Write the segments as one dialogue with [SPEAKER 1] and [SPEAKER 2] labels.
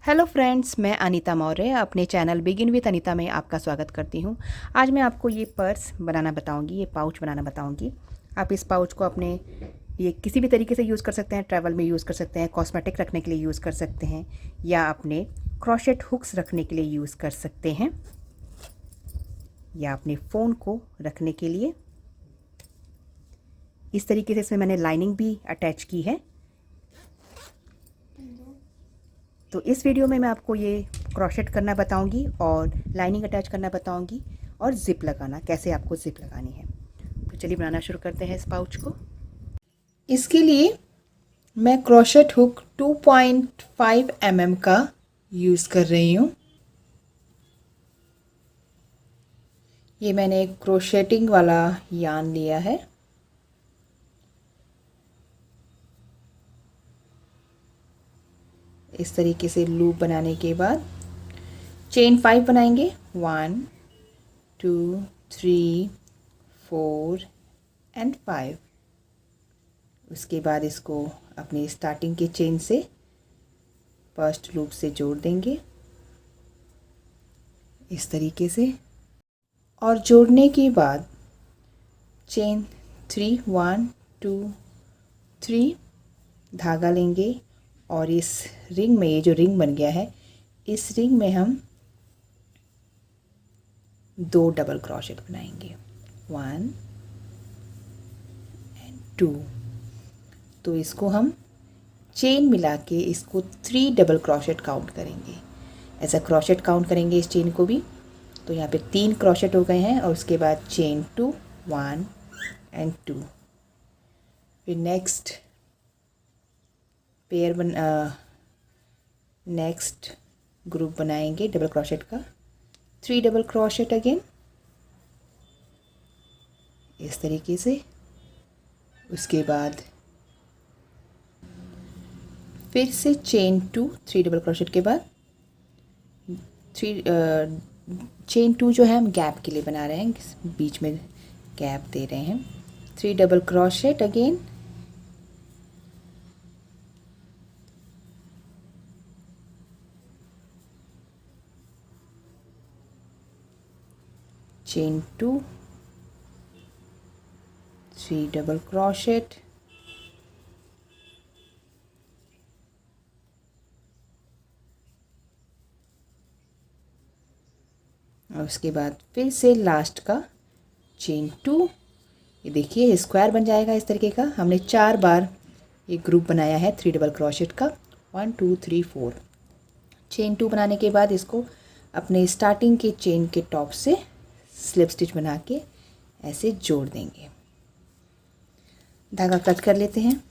[SPEAKER 1] Hello friends, मैं अनीता मौर्य अपने channel begin with Anita में आपका स्वागत करती हूँ। आज मैं आपको ये पर्स बनाना बताऊँगी, ये पाउच बनाना बताऊँगी। आप इस पाउच को अपने ये किसी भी तरीके से यूज़ कर सकते हैं। ट्रैवल में यूज़ कर सकते हैं, कॉस्मेटिक रखने के लिए यूज़ कर सकते हैं, या अपने क्रोशेट हुक्स रखने के लिए यूज़ कर सकते हैं, या अपने फ़ोन को रखने के लिए। इस तरीके से इसमें मैंने लाइनिंग भी अटैच की है। तो इस वीडियो में मैं आपको ये क्रोशेट करना बताऊंगी और लाइनिंग अटैच करना बताऊंगी और ज़िप लगाना, कैसे आपको ज़िप लगानी है। तो चलिए बनाना शुरू करते हैं इस पाउच को। इसके लिए मैं क्रोशेट हुक 2.5 mm का यूज़ कर रही हूँ। ये मैंने एक क्रोशेटिंग वाला यार्न लिया है। इस तरीके से लूप बनाने के बाद चेन 5 बनाएंगे। 1 2 3 4 एंड 5। उसके बाद इसको अपनी स्टार्टिंग के चेन से फर्स्ट लूप से जोड़ देंगे इस तरीके से। और जोड़ने के बाद चेन 3 1 2 3 धागा लेंगे और इस रिंग में, ये जो रिंग बन गया है, इस रिंग में हम 2 डबल क्रोशेट बनाएंगे, 1 एंड 2। तो इसको हम चेन मिला के इसको 3 डबल क्रोशेट काउंट करेंगे। ऐसा क्रोशेट काउंट करेंगे इस चेन को भी। तो यहाँ पे 3 क्रोशेट हो गए हैं और उसके बाद चेन 2 1 एंड 2। फिर नेक्स्ट पेयर नेक्स्ट ग्रुप बनाएंगे डबल क्रोशेट का, 3 डबल क्रोशेट अगेन इस तरीके से। उसके बाद फिर से चेन 2 3 डबल क्रोशेट के बाद चेन 2 जो है हम गैप के लिए बना रहे हैं, बीच में गैप दे रहे हैं। 3 double crochet again, chain 2 3 double crochet, और उसके बाद फिर से लास्ट का चेन 2। ये देखिए स्क्वायर बन जाएगा इस तरीके का। हमने 4 बार ये ग्रुप बनाया है 3 डबल क्रोशेट का। 1 2 3 4 चेन 2 बनाने के बाद इसको अपने स्टार्टिंग के चेन के टॉप से स्लिप स्टिच बना के ऐसे जोड़ देंगे। धागा कट कर लेते हैं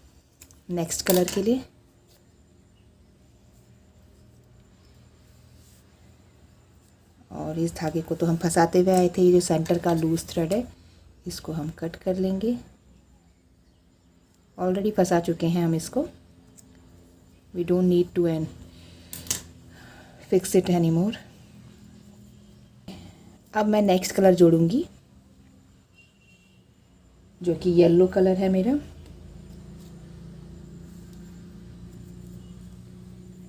[SPEAKER 1] नेक्स्ट कलर के लिए। और इस धागे को तो हम फंसाते हुए आए थे, ये जो सेंटर का लूज थ्रेड है इसको हम कट कर लेंगे। ऑलरेडी फंसा चुके हैं हम इसको, we don't need to and fix it any more. अब मैं नेक्स्ट कलर जोड़ूंगी जो कि येलो कलर है मेरा।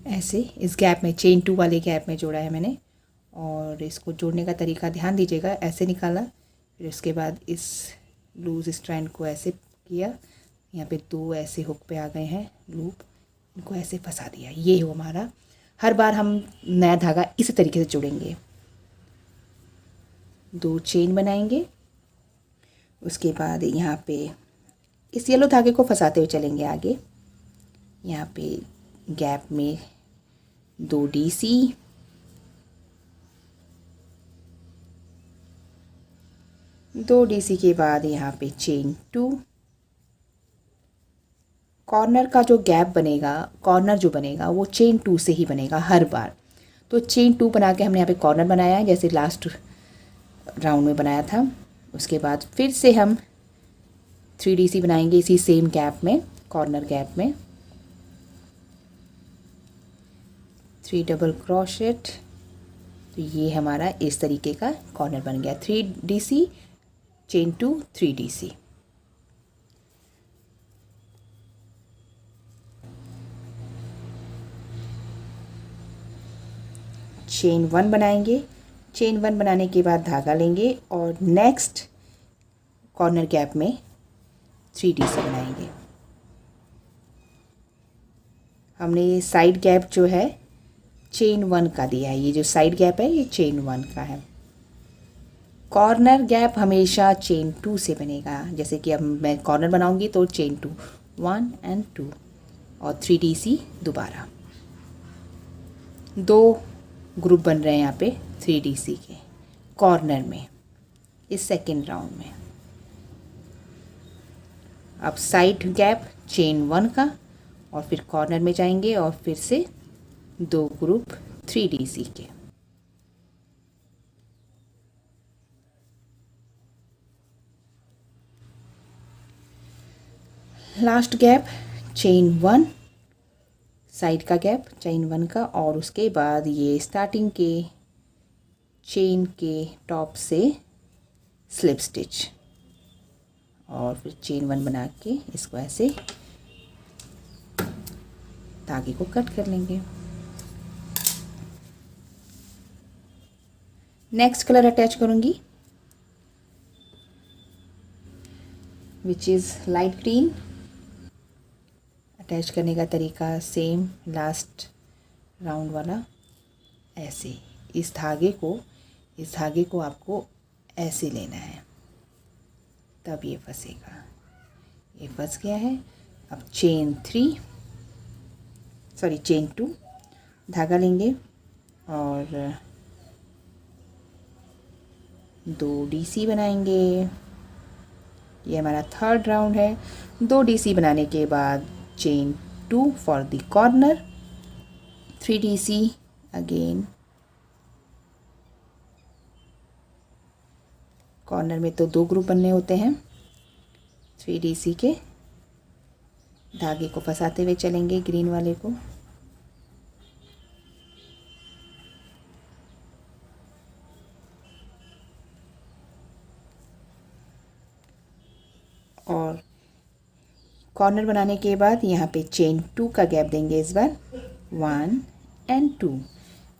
[SPEAKER 1] ऐसे इस गैप में, चेन 2 वाले गैप में जोड़ा है मैंने। और इसको जोड़ने का तरीका ध्यान दीजिएगा, ऐसे निकाला, फिर उसके बाद इस लूज स्ट्रैंड को ऐसे किया, यहाँ पे 2 ऐसे हुक पे आ गए हैं लूप, इनको ऐसे फंसा दिया। ये हो हमारा, हर बार हम नया धागा इसी तरीके से जोड़ेंगे। 2 चेन बनाएंगे, उसके बाद यहाँ पे इस येलो धागे को फंसाते हुए चलेंगे आगे। यहाँ पे गैप में 2 DC, के बाद यहाँ पे चेन 2। कॉर्नर का जो गैप बनेगा, कॉर्नर जो बनेगा वो चेन 2 से ही बनेगा हर बार। तो चेन 2 बना के हमने यहाँ पे कॉर्नर बनाया है, जैसे लास्ट राउंड में बनाया था। उसके बाद फिर से हम 3 DC बनाएंगे इसी सेम गैप में, कॉर्नर गैप में। 3 डबल क्रोशेट, तो ये हमारा इस तरीके का कॉर्नर बन गया। 3 DC चेन 2 3 DC। चेन 1 बनाएंगे। चेन 1 बनाने के बाद धागा लेंगे और नेक्स्ट कॉर्नर गैप में 3D से बनाएंगे। हमने ये साइड गैप जो है चेन 1 का दिया है, ये जो साइड गैप है ये चेन 1 का है। कॉर्नर गैप हमेशा चेन 2 से बनेगा। जैसे कि अब मैं कॉर्नर बनाऊंगी तो चेन 2, 1 and 2 और 3DC दोबारा। 2 ग्रुप बन रहे हैं यहाँ पे 3DC के कॉर्नर में इस सेकेंड राउंड में। अब साइड गैप चेन 1 का और फिर कॉर्नर में जाएंगे और फिर से 2 ग्रुप 3DC के। लास्ट गैप चेन 1, साइड का गैप चेन 1 का और उसके बाद ये स्टार्टिंग के चेन के टॉप से स्लिप स्टिच और फिर चेन 1 बना के इसको ऐसे धागे को कट कर लेंगे। नेक्स्ट कलर अटैच करूँगी which is light green. Attach करने का तरीका सेम लास्ट राउंड वाला, ऐसे इस धागे को आपको ऐसे लेना है तब ये फंसेगा। ये फंस गया है। अब चेन 2 धागा लेंगे और 2 DC बनाएंगे। ये हमारा थर्ड राउंड है। 2 DC बनाने के बाद chain 2 for the corner, 3DC again. Corner में तो 2 ग्रुप बनने होते हैं 3DC के। धागे को फंसाते हुए चलेंगे ग्रीन वाले को। और कॉर्नर बनाने के बाद यहाँ पे चेन 2 का गैप देंगे इस बार, 1 and 2।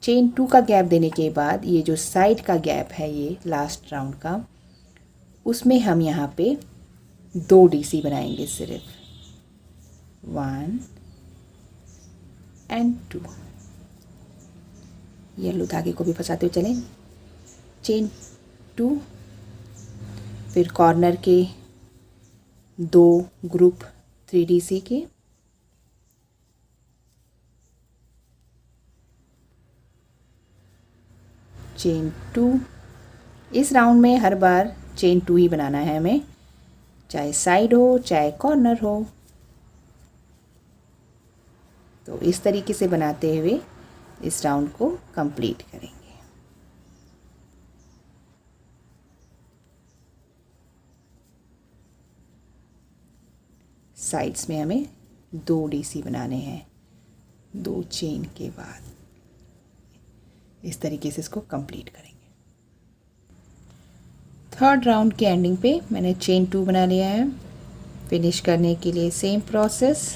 [SPEAKER 1] चेन 2 का गैप देने के बाद ये जो साइड का गैप है ये लास्ट राउंड का, उसमें हम यहाँ पे 2 DC बनाएंगे सिर्फ, 1 and 2। येलो धागे को भी फंसाते हुए चलें। चेन 2 फिर कॉर्नर के 2 ग्रुप 3DC के, चेन 2। इस राउंड में हर बार चेन 2 ही बनाना है हमें, चाहे साइड हो चाहे कॉर्नर हो। तो इस तरीके से बनाते हुए इस राउंड को कंप्लीट करेंगे। साइड्स में हमें 2 DC बनाने हैं 2 चेन के बाद। इस तरीके से इसको कंप्लीट करेंगे। थर्ड राउंड के एंडिंग पे मैंने चेन 2 बना लिया है। फिनिश करने के लिए सेम प्रोसेस।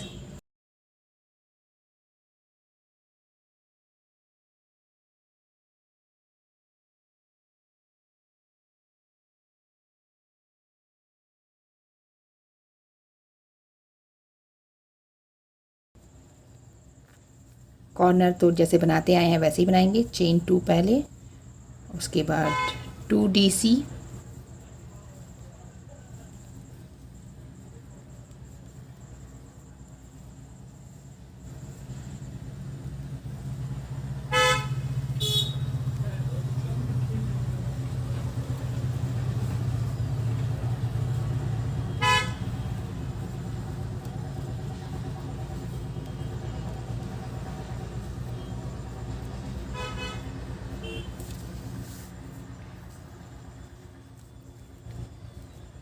[SPEAKER 1] कॉर्नर तो जैसे बनाते आए हैं वैसे ही बनाएंगे। चेन 2 पहले, उसके बाद 2 DC,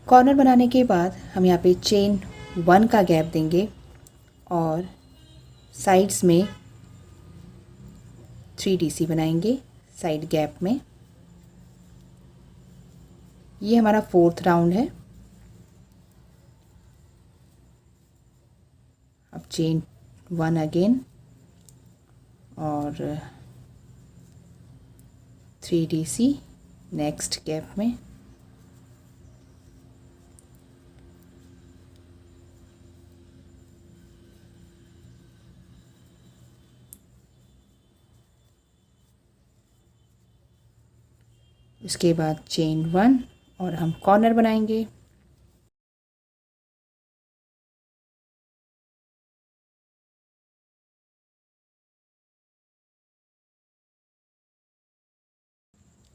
[SPEAKER 1] कॉर्नर बनाने के बाद हम यहाँ पे चेन 1 का गैप देंगे और साइड्स में 3 DC बनाएंगे साइड गैप में। ये हमारा फोर्थ राउंड है। अब चेन 1 अगेन और 3DC नेक्स्ट गैप में, उसके बाद चेन 1 और हम कॉर्नर बनाएंगे।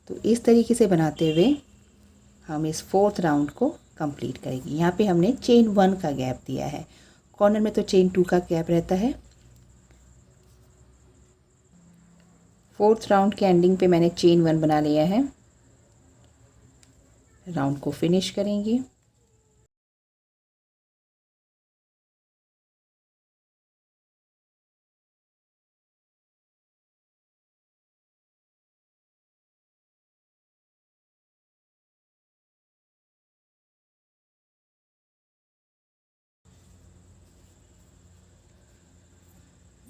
[SPEAKER 1] तो इस तरीके से बनाते हुए हम इस 4th राउंड को कंप्लीट करेंगे। यहाँ पे हमने चेन 1 का गैप दिया है, कॉर्नर में तो चेन 2 का गैप रहता है। 4th राउंड के एंडिंग पे मैंने चेन 1 बना लिया है। राउंड को फिनिश करेंगे।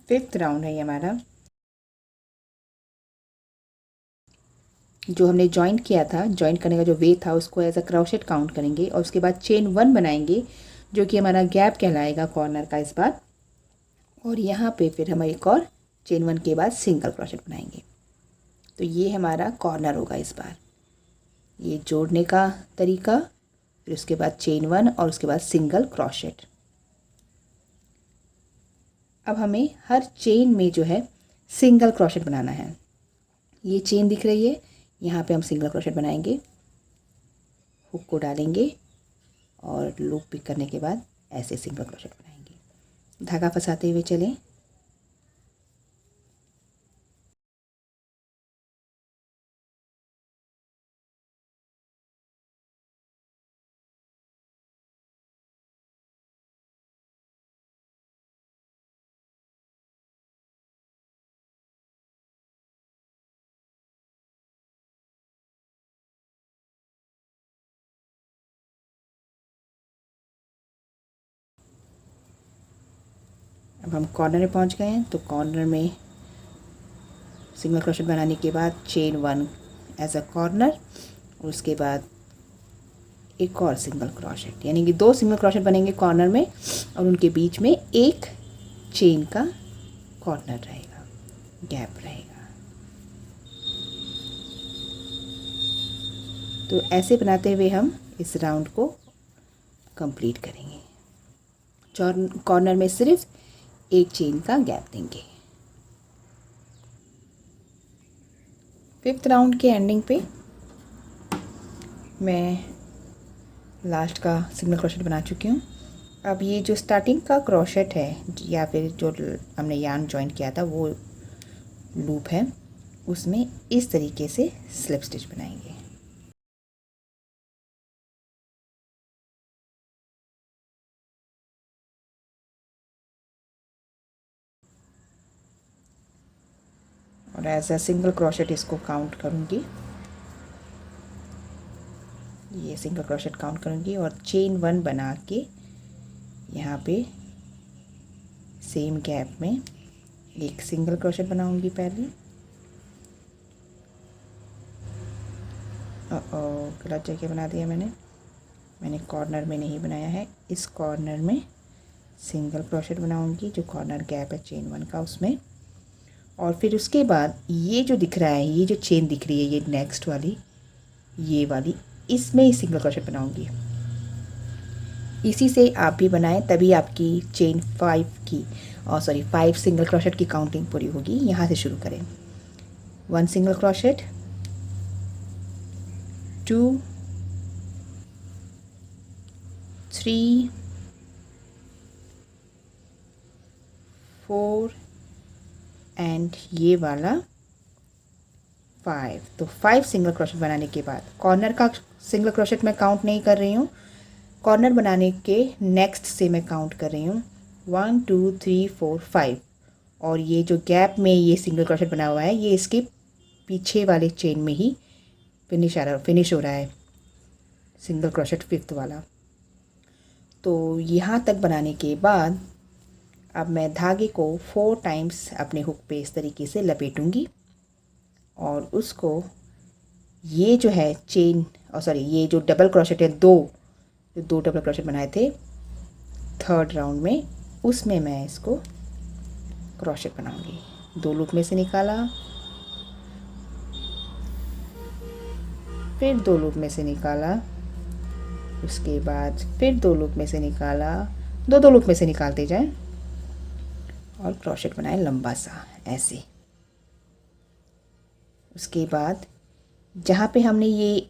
[SPEAKER 1] फिफ्थ राउंड है ये हमारा। जो हमने जॉइंट किया था, जॉइंट करने का जो वे था उसको एज अ क्रोशेट काउंट करेंगे और उसके बाद चेन 1 बनाएंगे जो कि हमारा गैप कहलाएगा कॉर्नर का इस बार। और यहाँ पे फिर हम एक और चेन 1 के बाद सिंगल क्रोशेट बनाएंगे। तो ये हमारा कॉर्नर होगा इस बार। ये जोड़ने का तरीका, फिर उसके बाद चेन 1 और उसके बाद सिंगल क्रोशेट। अब हमें हर चेन में जो है सिंगल क्रोशेट बनाना है। ये चेन दिख रही है, यहाँ पे हम सिंगल क्रोशेट बनाएंगे, हुक को डालेंगे और लूप पिक करने के बाद ऐसे सिंगल क्रोशेट बनाएंगे। धागा फंसाते हुए चलें। अब हम कॉर्नर में पहुंच गए हैं। तो कॉर्नर में सिंगल क्रोशेट बनाने के बाद चेन 1 एज अ कॉर्नर और उसके बाद एक और सिंगल क्रोशेट, यानी कि 2 सिंगल क्रोशेट बनेंगे कॉर्नर में और उनके बीच में एक चेन का कॉर्नर रहेगा, गैप रहेगा। तो ऐसे बनाते हुए हम इस राउंड को कंप्लीट करेंगे। कॉर्नर में सिर्फ एक चेन का गैप देंगे। 5th राउंड के एंडिंग पे मैं लास्ट का सिंगल क्रोशेट बना चुकी हूँ। अब ये जो स्टार्टिंग का क्रोशेट है या फिर जो हमने यार्न जॉइन किया था वो लूप है, उसमें इस तरीके से स्लिप स्टिच बनाएंगे। और एज अ सिंगल क्रोशेट इसको काउंट करूँगी, ये सिंगल क्रोशेट काउंट करूँगी और चेन 1 बना के यहाँ पे सेम गैप में एक सिंगल क्रोशेट बनाऊँगी पहले। गलत जगह बना दिया मैंने कॉर्नर में नहीं बनाया है। इस कॉर्नर में सिंगल क्रोशेट बनाऊँगी, जो कॉर्नर गैप है चेन 1 का उसमें। और फिर उसके बाद ये जो दिख रहा है, ये जो चेन दिख रही है, ये नेक्स्ट वाली, ये वाली, इसमें ही सिंगल क्रोशेट बनाऊंगी। इसी से आप भी बनाएं, तभी आपकी चेन 5 सिंगल क्रोशेट की काउंटिंग पूरी होगी। यहाँ से शुरू करें। 1 सिंगल क्रोशेट, 2, 3, 4 एंड ये वाला 5। तो 5 सिंगल क्रोशेट बनाने के बाद कॉर्नर का सिंगल क्रोशेट मैं काउंट नहीं कर रही हूँ, कॉर्नर बनाने के नेक्स्ट से मैं काउंट कर रही हूँ 1 2 3 4 5। और ये जो गैप में ये सिंगल क्रोशेट बना हुआ है, ये इसके पीछे वाले चेन में ही फिनिश हो रहा है सिंगल क्रोशेट 5th वाला। तो यहाँ तक बनाने के बाद अब मैं धागे को 4 टाइम्स अपने हुक पे इस तरीके से लपेटूंगी और उसको ये जो है चेन और सॉरी ये जो डबल क्रोशेट है, दो डबल क्रोशेट बनाए थे थर्ड राउंड में, उसमें मैं इसको क्रोशेट बनाऊंगी। 2 लूप में से निकाला, फिर 2 लूप में से निकाला, उसके बाद फिर 2 लूप में से निकाला, दो लूप में से निकालते जाएं और क्रोशेट बनाए लंबा सा ऐसे। उसके बाद जहाँ पे हमने ये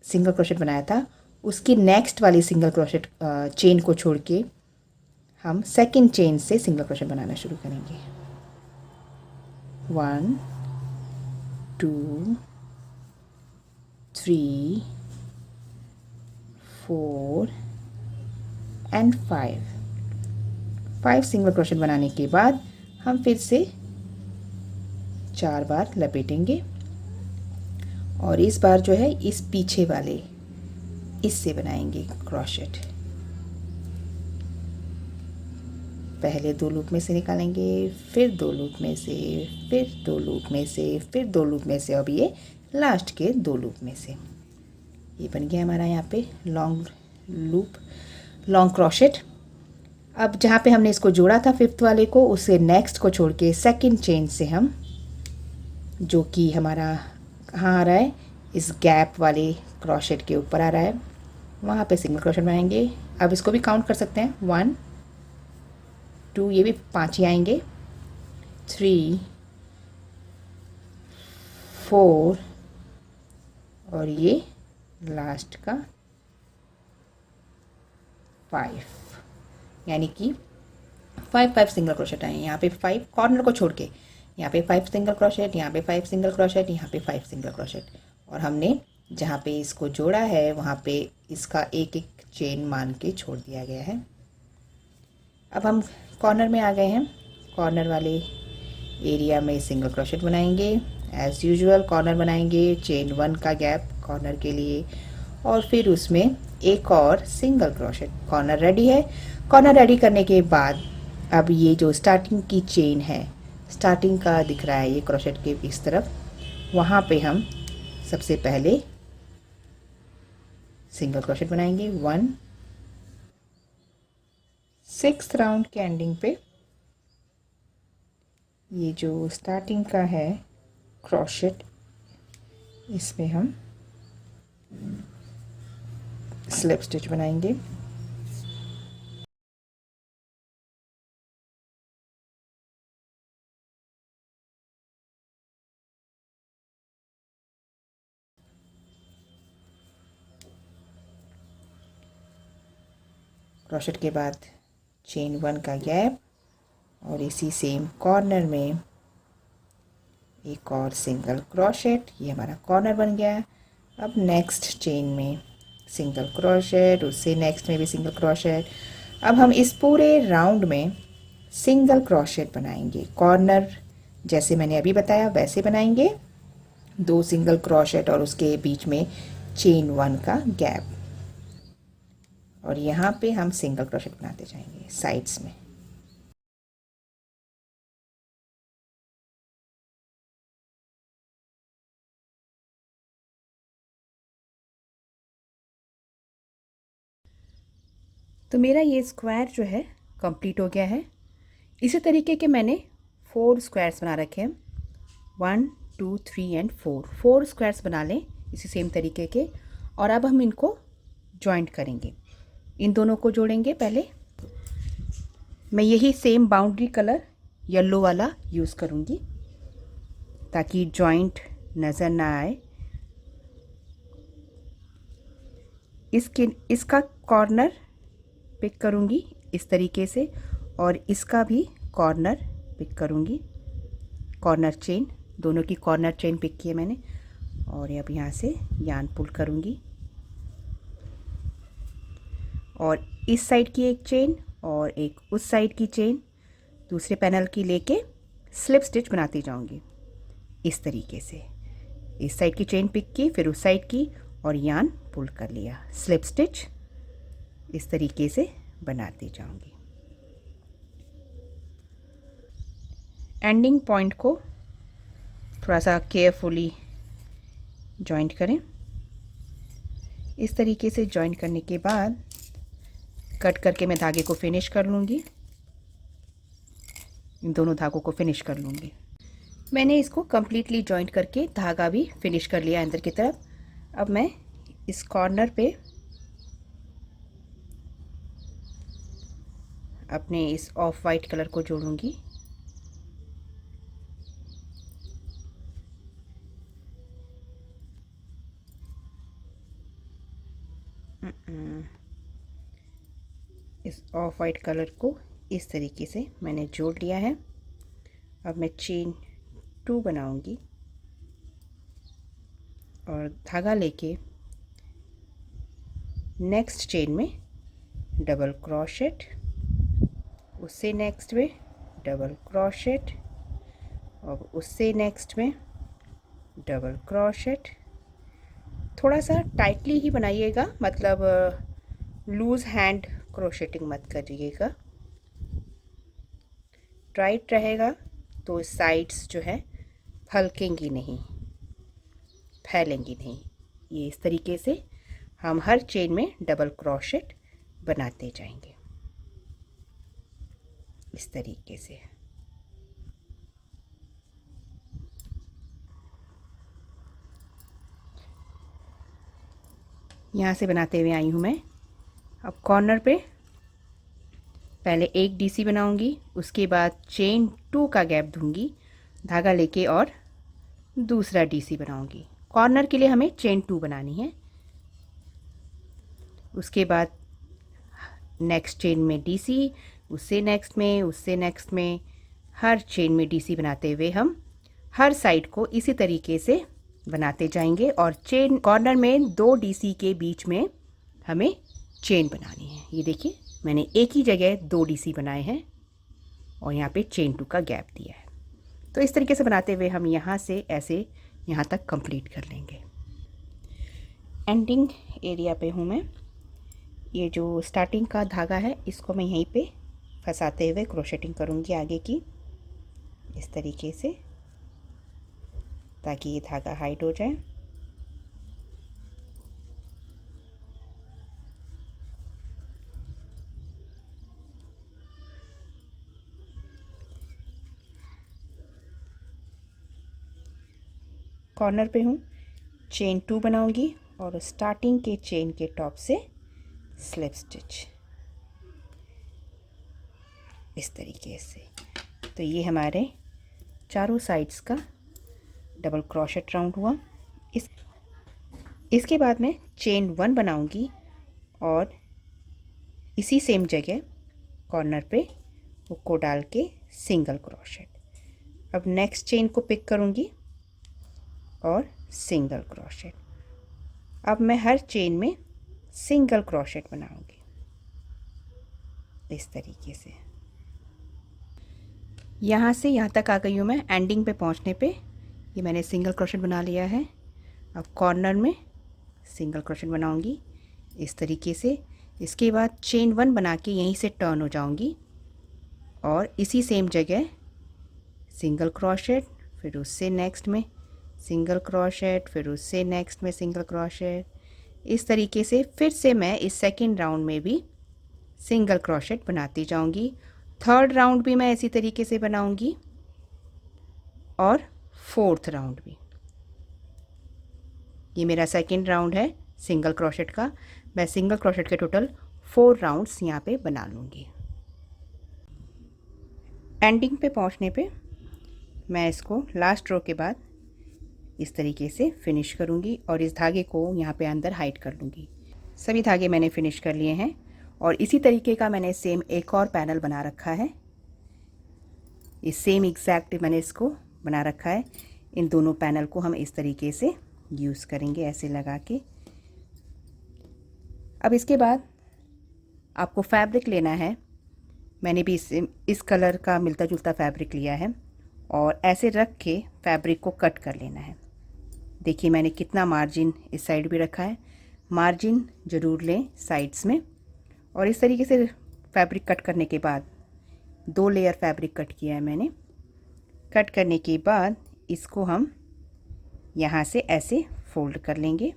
[SPEAKER 1] सिंगल क्रोशेट बनाया था उसकी नेक्स्ट वाली सिंगल क्रोशेट चेन को छोड़ के हम सेकंड चेन से सिंगल क्रोशेट बनाना शुरू करेंगे। 1 2 3 4 एंड 5 सिंगल क्रोशेट बनाने के बाद हम फिर से 4 बार लपेटेंगे और इस बार जो है इस पीछे वाले इससे बनाएंगे क्रोशेट। पहले 2 लूप में से निकालेंगे, फिर 2 लूप में से, फिर 2 लूप में से, फिर 2 लूप में से, अब ये लास्ट के 2 लूप में से। ये बन गया हमारा यहाँ पे लॉन्ग लूप, लॉन्ग क्रोशेट। अब जहाँ पे हमने इसको जोड़ा था फिफ्थ वाले को, उससे नेक्स्ट को छोड़ के सेकंड चेन से हम, जो कि हमारा कहाँ आ रहा है, इस गैप वाले क्रोशेट के ऊपर आ रहा है, वहाँ पे सिंगल क्रोशेट बनाएंगे। अब इसको भी काउंट कर सकते हैं, 1 2, ये भी 5 ही आएंगे, 3 4 और ये लास्ट का 5, यानी कि 5 सिंगल क्रोशेट आए। यहाँ पे 5 कॉर्नर को छोड़ के, यहाँ पे 5 सिंगल क्रोशेट, यहाँ पे 5 सिंगल क्रोशेट, यहाँ पे 5 सिंगल क्रोशेट, और हमने जहाँ पे इसको जोड़ा है वहाँ पे इसका एक एक चेन मान के छोड़ दिया गया है। अब हम कॉर्नर में आ गए हैं। कॉर्नर वाले एरिया में सिंगल क्रोशेट बनाएंगे एज़ यूजुअल। कॉर्नर बनाएंगे, चेन 1 का गैप कॉर्नर के लिए, और फिर उसमें एक और सिंगल क्रोशेट। कॉर्नर रेडी है। कॉर्नर रेडी करने के बाद अब ये जो स्टार्टिंग की चेन है, स्टार्टिंग का दिख रहा है ये क्रोशेट के इस तरफ, वहाँ पे हम सबसे पहले सिंगल क्रोशेट बनाएंगे 1। 6th राउंड के एंडिंग पे ये जो स्टार्टिंग का है क्रोशेट, इसमें हम स्लिप स्टिच बनाएंगे। क्रोशेट के बाद चेन 1 का गैप और इसी सेम कॉर्नर में एक और सिंगल क्रोशेट। ये हमारा कॉर्नर बन गया। अब नेक्स्ट चेन में सिंगल क्रोशेट, उससे नेक्स्ट में भी सिंगल क्रोशेट। अब हम इस पूरे राउंड में सिंगल क्रोशेट बनाएंगे। कॉर्नर जैसे मैंने अभी बताया वैसे बनाएंगे, 2 सिंगल क्रोशेट और उसके बीच में चेन 1 का गैप, और यहाँ पे हम सिंगल क्रोशेट बनाते जाएंगे साइड्स में। तो मेरा ये स्क्वायर जो है कंप्लीट हो गया है। इसी तरीके के मैंने 4 स्क्वायर्स बना रखे हैं, 1 2 3 एंड 4 स्क्वायर्स बना लें इसी सेम तरीके के। और अब हम इनको जॉइंट करेंगे, इन दोनों को जोड़ेंगे। पहले मैं यही सेम बाउंड्री कलर येलो वाला यूज़ करूँगी ताकि जॉइंट नज़र ना आए। इसका कॉर्नर पिक करूँगी इस तरीके से, और इसका भी कॉर्नर पिक करूँगी। कॉर्नर चेन, दोनों की कॉर्नर चेन पिक की है मैंने, और अब यहाँ से यार्न पुल करूँगी और इस साइड की एक चेन और एक उस साइड की चेन दूसरे पैनल की लेके स्लिप स्टिच बनाती जाऊँगी इस तरीके से। इस साइड की चेन पिक की, फिर उस साइड की, और यार्न पुल कर लिया, स्लिप स्टिच इस तरीके से बनाती जाऊंगी। एंडिंग पॉइंट को थोड़ा सा केयरफुली जॉइंट करें। इस तरीके से जॉइंट करने के बाद कट करके मैं धागे को फिनिश कर लूँगी। इन दोनों धागों को फिनिश कर लूँगी। मैंने इसको कम्प्लीटली जॉइंट करके धागा भी फिनिश कर लिया अंदर की तरफ। अब मैं इस कॉर्नर पे अपने इस ऑफ वाइट कलर को जोड़ूंगी। इस ऑफ वाइट कलर को इस तरीके से मैंने जोड़ लिया है। अब मैं चेन 2 बनाऊंगी और धागा लेके नेक्स्ट चेन में डबल क्रोशेट, उससे नेक्स्ट में डबल क्रोशेट और उससे नेक्स्ट में डबल क्रोशेट। थोड़ा सा टाइटली ही बनाइएगा, मतलब लूज़ हैंड क्रोशेटिंग मत करिएगा। टाइट रहेगा तो साइड्स जो है फलकेंगी नहीं, फैलेंगी नहीं। ये इस तरीके से हम हर चेन में डबल क्रोशेट बनाते जाएंगे, इस तरीके से। यहाँ से बनाते हुए आई हूँ मैं। अब कॉर्नर पे पहले एक डीसी बनाऊंगी, उसके बाद चेन 2 का गैप दूंगी धागा लेके और दूसरा डीसी बनाऊंगी। कॉर्नर के लिए हमें चेन 2 बनानी है। उसके बाद नेक्स्ट चेन में डीसी, उससे नेक्स्ट में, उससे नेक्स्ट में, हर चेन में डीसी बनाते हुए हम हर साइड को इसी तरीके से बनाते जाएंगे। और चेन कॉर्नर में 2 डीसी के बीच में हमें चेन बनानी है। ये देखिए, मैंने एक ही जगह 2 डीसी बनाए हैं और यहाँ पे चेन 2 का गैप दिया है। तो इस तरीके से बनाते हुए हम यहाँ से ऐसे यहाँ तक कंप्लीट कर लेंगे। एंडिंग एरिया पे हूँ मैं। ये जो स्टार्टिंग का धागा है इसको मैं यहीं पे फंसाते हुए क्रोशेटिंग करूँगी आगे की, इस तरीके से, ताकि ये धागा हाइड हो जाए। कॉर्नर पे हूँ, चेन 2 बनाऊंगी और स्टार्टिंग के चेन के टॉप से स्लिप स्टिच, इस तरीके से। तो ये हमारे चारों साइड्स का डबल क्रोशेट राउंड हुआ। इसके बाद मैं चेन 1 बनाऊंगी और इसी सेम जगह कॉर्नर पे हुक को डाल के सिंगल क्रोशेट। अब नेक्स्ट चेन को पिक करूंगी और सिंगल क्रोशेट। अब मैं हर चेन में सिंगल क्रोशेट बनाऊंगी, इस तरीके से। यहाँ से यहाँ तक आ गई हूँ मैं। एंडिंग पे पहुँचने पे ये मैंने सिंगल क्रोशेट बना लिया है। अब कॉर्नर में सिंगल क्रोशेट बनाऊंगी इस तरीके से। इसके बाद चेन 1 बना के यहीं से टर्न हो जाऊंगी और इसी सेम जगह सिंगल क्रोशेट, फिर उससे नेक्स्ट में सिंगल क्रोशेट, फिर उससे नेक्स्ट में सिंगल क्रोशेट। इस तरीके से फिर से मैं इस सेकंड राउंड में भी सिंगल क्रोशेट बनाती जाऊंगी। थर्ड राउंड भी मैं इसी तरीके से बनाऊंगी और फोर्थ राउंड भी। ये मेरा सेकंड राउंड है सिंगल क्रोशेट का। मैं सिंगल क्रोशेट के टोटल 4 राउंड्स यहाँ पे बना लूँगी। एंडिंग पे पहुँचने पे मैं इसको लास्ट रो के बाद इस तरीके से फिनिश करूँगी और इस धागे को यहाँ पे अंदर हाइड कर लूँगी। सभी धागे मैंने फिनिश कर लिए हैं और इसी तरीके का मैंने सेम एक और पैनल बना रखा है। इस सेम एग्जैक्ट मैंने इसको बना रखा है। इन दोनों पैनल को हम इस तरीके से यूज़ करेंगे, ऐसे लगा के। अब इसके बाद आपको फैब्रिक लेना है। मैंने भी इस कलर का मिलता जुलता फैब्रिक लिया है और ऐसे रख के फैब्रिक को कट कर लेना है। देखिए मैंने कितना मार्जिन इस साइड भी रखा है। मार्जिन ज़रूर लें साइड्स में। और इस तरीके से फैब्रिक कट करने के बाद 2 लेयर फैब्रिक कट किया है मैंने। कट करने के बाद इसको हम यहाँ से ऐसे फोल्ड कर लेंगे।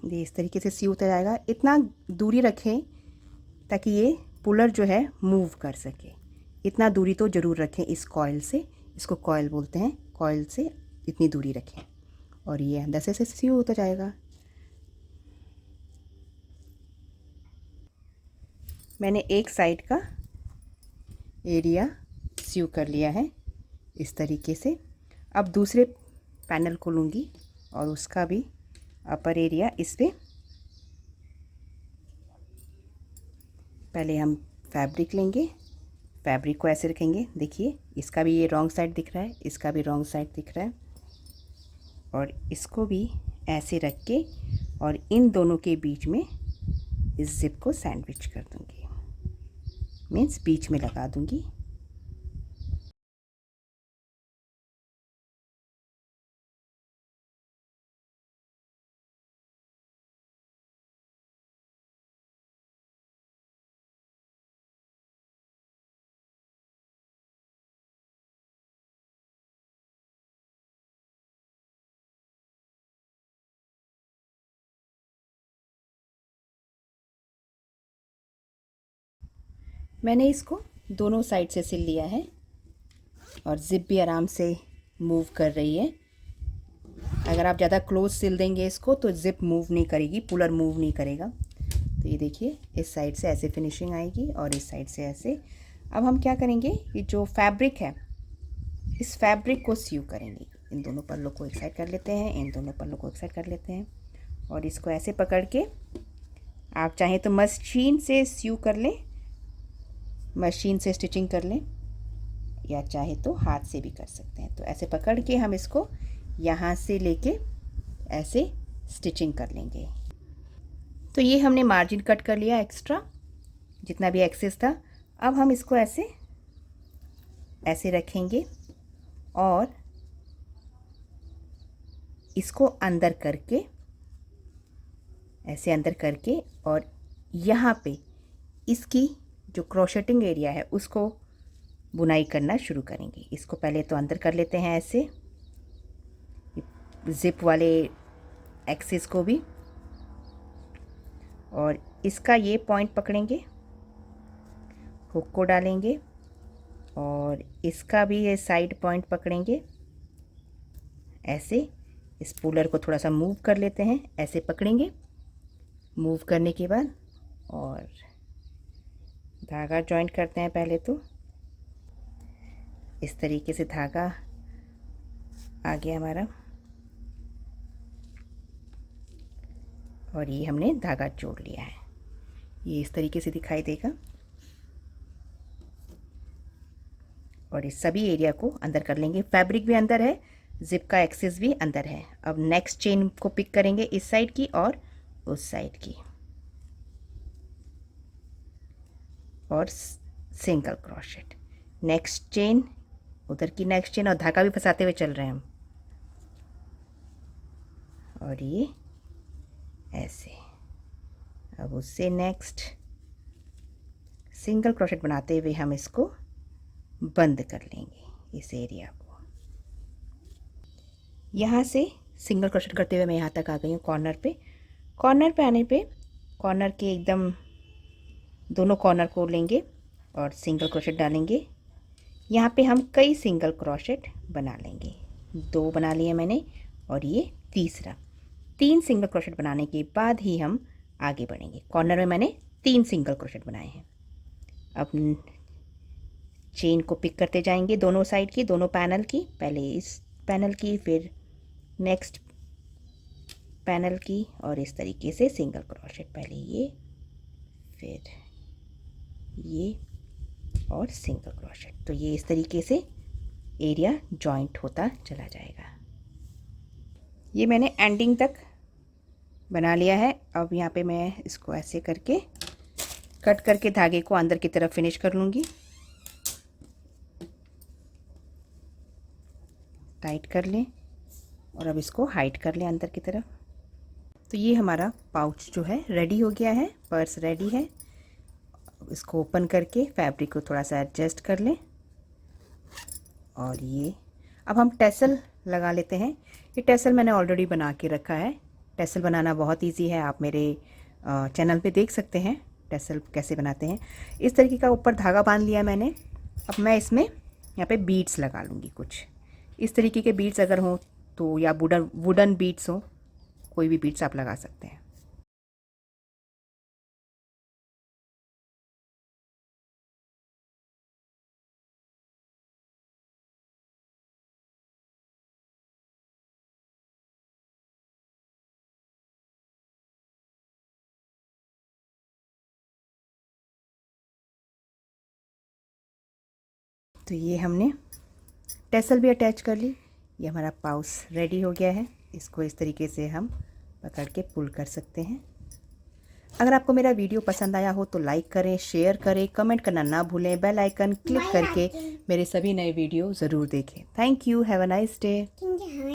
[SPEAKER 1] ये इस तरीके से सी उतर जाएगा। इतना दूरी रखें ताकि ये पुलर जो है मूव कर सके। इतना दूरी तो ज़रूर रखें इस कॉइल से, इसको कॉइल बोलते हैं, कॉइल से इतनी दूरी रखें और ये अंदर से सी उतर जाएगा। मैंने एक साइड का एरिया सीव कर लिया है इस तरीके से। अब दूसरे पैनल को लूँगी और उसका भी अपर एरिया इस पे पहले हम फैब्रिक लेंगे, फैब्रिक को ऐसे रखेंगे। देखिए इसका भी ये रॉन्ग साइड दिख रहा है, इसका भी रॉन्ग साइड दिख रहा है और इसको भी ऐसे रख के और इन दोनों के बीच में इस जिप को सैंडविच कर दूँगी, मीन्स बीच में लगा दूँगी। मैंने इसको दोनों साइड से सिल लिया है और ज़िप भी आराम से मूव कर रही है। अगर आप ज़्यादा क्लोज सिल देंगे इसको तो ज़िप मूव नहीं करेगी, पुलर मूव नहीं करेगा। तो ये देखिए इस साइड से ऐसे फिनिशिंग आएगी और इस साइड से ऐसे। अब हम क्या करेंगे, ये जो फैब्रिक है इस फैब्रिक को सीव करेंगे। इन दोनों पल्लों को एक साइड कर लेते हैं, इन दोनों पल्लों को एक साइड कर लेते हैं और इसको ऐसे पकड़ के आप चाहें तो मशीन से सीव कर लें, मशीन से स्टिचिंग कर लें, या चाहे तो हाथ से भी कर सकते हैं। तो ऐसे पकड़ के हम इसको यहाँ से लेके ऐसे स्टिचिंग कर लेंगे। तो ये हमने मार्जिन कट कर लिया एक्स्ट्रा जितना भी एक्सेस था। अब हम इसको ऐसे ऐसे रखेंगे और इसको अंदर करके ऐसे अंदर करके और यहाँ पे इसकी जो क्रोशेटिंग एरिया है उसको बुनाई करना शुरू करेंगे। इसको पहले तो अंदर कर लेते हैं ऐसे, ज़िप वाले एक्सिस को भी, और इसका ये पॉइंट पकड़ेंगे, हुक को डालेंगे और इसका भी ये साइड पॉइंट पकड़ेंगे ऐसे। इस पुलर को थोड़ा सा मूव कर लेते हैं, ऐसे पकड़ेंगे, मूव करने के बाद और धागा जॉइंट करते हैं। पहले तो इस तरीके से धागा आ गया हमारा और ये हमने धागा जोड़ लिया है। ये इस तरीके से दिखाई देगा और इस सभी एरिया को अंदर कर लेंगे। फैब्रिक भी अंदर है, जिप का एक्सेस भी अंदर है। अब नेक्स्ट चेन को पिक करेंगे, इस साइड की और उस साइड की, और सिंगल क्रोशेट, नेक्स्ट चेन, उधर की नेक्स्ट चेन, और धागा भी फंसाते हुए चल रहे हैं हम। और ये ऐसे। अब उससे नेक्स्ट सिंगल क्रोशेट बनाते हुए हम इसको बंद कर लेंगे इस एरिया को। यहाँ से सिंगल क्रोशेट करते हुए मैं यहाँ तक आ गई हूँ कॉर्नर पे। कॉर्नर पे आने पे कॉर्नर के एकदम दोनों कॉर्नर को लेंगे और सिंगल क्रोशेट डालेंगे। यहाँ पे हम कई सिंगल क्रोशेट बना लेंगे। 2 बना लिए मैंने और ये तीसरा। 3 सिंगल क्रोशेट बनाने के बाद ही हम आगे बढ़ेंगे। कॉर्नर में मैंने 3 सिंगल क्रोशेट बनाए हैं। अब चेन को पिक करते जाएंगे दोनों साइड की, दोनों पैनल की, पहले इस पैनल की, फिर नेक्स्ट पैनल की, और इस तरीके से सिंगल क्रोशेट, पहले ये, फिर ये और सिंगल क्रोशेट। तो ये इस तरीके से एरिया जॉइंट होता चला जाएगा। ये मैंने एंडिंग तक बना लिया है। अब यहाँ पे मैं इसको ऐसे करके कट करके धागे को अंदर की तरफ फिनिश कर लूँगी। टाइट कर लें और अब इसको हाइट कर लें अंदर की तरफ। तो ये हमारा पाउच जो है रेडी हो गया है, पर्स रेडी है। इसको ओपन करके फैब्रिक को थोड़ा सा एडजस्ट कर लें और ये अब हम टैसल लगा लेते हैं। ये टैसल मैंने ऑलरेडी बना के रखा है। टैसल बनाना बहुत इजी है, आप मेरे चैनल पे देख सकते हैं टैसल कैसे बनाते हैं। इस तरीके का ऊपर धागा बांध लिया मैंने। अब मैं इसमें यहाँ पे बीड्स लगा लूँगी। कुछ इस तरीके के बीड्स अगर हों तो, या वुडन बीड्स हों, कोई भी बीड्स आप लगा सकते हैं। तो ये हमने टैसल भी अटैच कर ली। ये हमारा पाउच रेडी हो गया है। इसको इस तरीके से हम पकड़ के पुल कर सकते हैं। अगर आपको मेरा वीडियो पसंद आया हो तो लाइक करें, शेयर करें, कमेंट करना ना भूलें। बेल आइकन क्लिक करके मेरे सभी नए वीडियो ज़रूर देखें। Thank you. Have a nice day.